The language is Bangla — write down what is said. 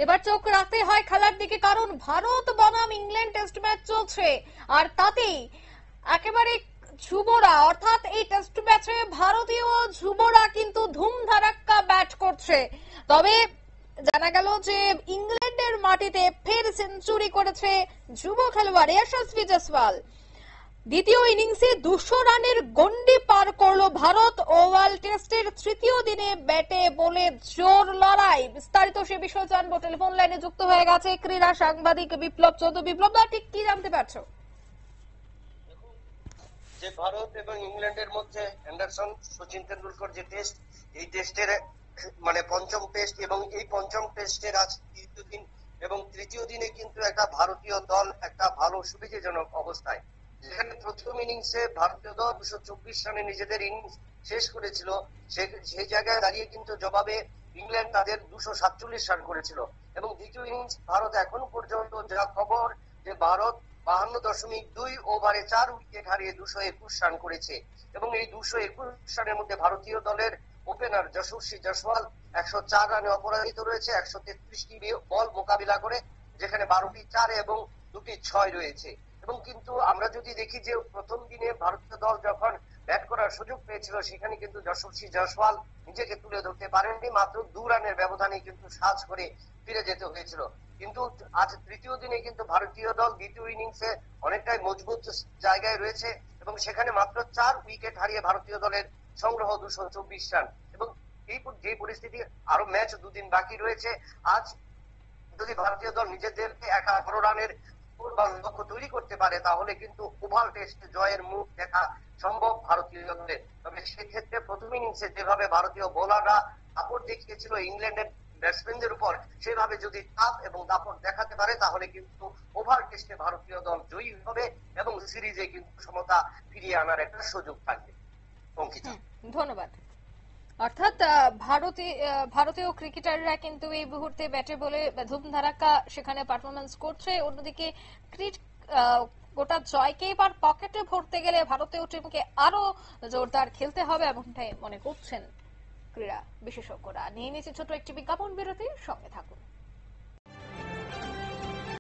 এবার চোখ রাখতে হয় খেলার দিকে, কারণ ভারত বনাম ইংল্যান্ড টেস্ট ম্যাচ চলছে, আর তাতেই একেবারে যুবরা, অর্থাৎ এই টেস্ট ম্যাচে ভারতীয় যুবরা কিন্তু ধুমধারাক্কা ব্যাট করছে। তবে জানা গেল যে ইংল্যান্ডের মাটিতে ফের সেঞ্চুরি করেছে যুব খেলোয়াড় যশস্বী জয়সওয়াল। দ্বিতীয় ইনিংসে 200 রানের গন্ডি পার করলো ভারত। ওভাল টেস্টের তৃতীয় দিনে ব্যাটে বলে জোর লড়াই। বিস্তারিত সে বিষয়ে জানবো, টেলিফোন লাইনে যুক্ত হয়ে গেছে ক্রীড়া সাংবাদিক বিপ্লব চৌধুরী। বিপ্লব, ঠিক কি জানতে পারছো? যে ভারত এবং ইংল্যান্ডের মধ্যে অ্যান্ডারসন সচিন তেন্ডুলকর যে টেস্ট, এই টেস্টের মানে পঞ্চম টেস্ট, এবং এই পঞ্চম টেস্টের আজ তৃতীয় দিন, এবং তৃতীয় দিনে কিন্তু একটা ভারতীয় দল একটা ভালো সুবিধাজনক অবস্থায়, যেখানে প্রথম ইনিংসে ভারতীয় দল 224 রানে নিজেদের ইনিংস শেষ করেছিল। সেই জায়গায় দাঁড়িয়ে কিন্তু জবাবে ইংল্যান্ড তাদের 247 রান করেছিল। এবং দ্বিতীয় ইনিংস ভারত এখন পর্যন্ত যা খবর, যে ভারত 52.2 ওভারে 4 উইকেট হারিয়ে 221 রান করেছে। এবং এই 221 রানের মধ্যে ভারতীয় দলের ওপেনার যশস্বী জয়সওয়াল 104 রানে অপরাজিত রয়েছে 133টি বল মোকাবিলা করে, যেখানে 12টি 4 এবং 2টি 6 রয়েছে। এবং কিন্তু আমরা যদি দেখি যে প্রথম দিনে ভারতীয় দল যখন ব্যাট করার সুযোগ পেয়েছিল, সেখানে কিন্তু যশস্বী জয়সওয়াল নিজেকে তুলে ধরতে পারেননি, মাত্র 2 রানের ব্যবধানে কিন্তু সাজ করে ফিরে যেতে হয়েছিল। কিন্তু আজ তৃতীয় দিনে কিন্তু ভারতীয় দল দ্বিতীয় ইনিংসে অনেকটাই মজবুত জায়গায় রয়েছে, এবং সেখানে মাত্র 4 উইকেট হারিয়ে ভারতীয় দলের সংগ্রহ 224 রান। এবং এই যে পরিস্থিতি, আরো ম্যাচ 2 দিন বাকি রয়েছে, আজ যদি ভারতীয় দল নিজেদেরকে 11 রানের লক্ষ্য তৈরি করতে পারে, তাহলে কিন্তু ওভাল টেস্ট জয়ের মুখ দেখা সম্ভব ভারতীয় দলের। তবে সেক্ষেত্রে প্রথম ইনিংসে যেভাবে ভারতীয় বোলাররা দাপট দেখিয়েছিল ইংল্যান্ডের ব্যাটসম্যানদের উপর, সেভাবে যদি চাপ এবং দাপট দেখাতে পারে, তাহলে কিন্তু ওভাল টেস্টে ভারতীয় দল জয়ী হবে এবং সিরিজে কিন্তু সমতা ফিরিয়ে আনার একটা সুযোগ থাকবে। অঙ্কিতা, ধন্যবাদ। অর্থাৎ ভারতীয় ক্রিকেটাররা কিন্তু এই মুহূর্তে ব্যাটে বলে ধুমধারাক্কা সেখানে পারফরমেন্স করছে। অন্যদিকে গোটা জয়কে এবার পকেটে ভরতে গেলে ভারতীয় টিমকে আরো জোরদার খেলতে হবে, এমনটাই মনে করছেন ক্রীড়া বিশেষজ্ঞরা। নিয়ে নিয়েছে ছোট একটি বিজ্ঞাপন বিরতির, সঙ্গে থাকুন।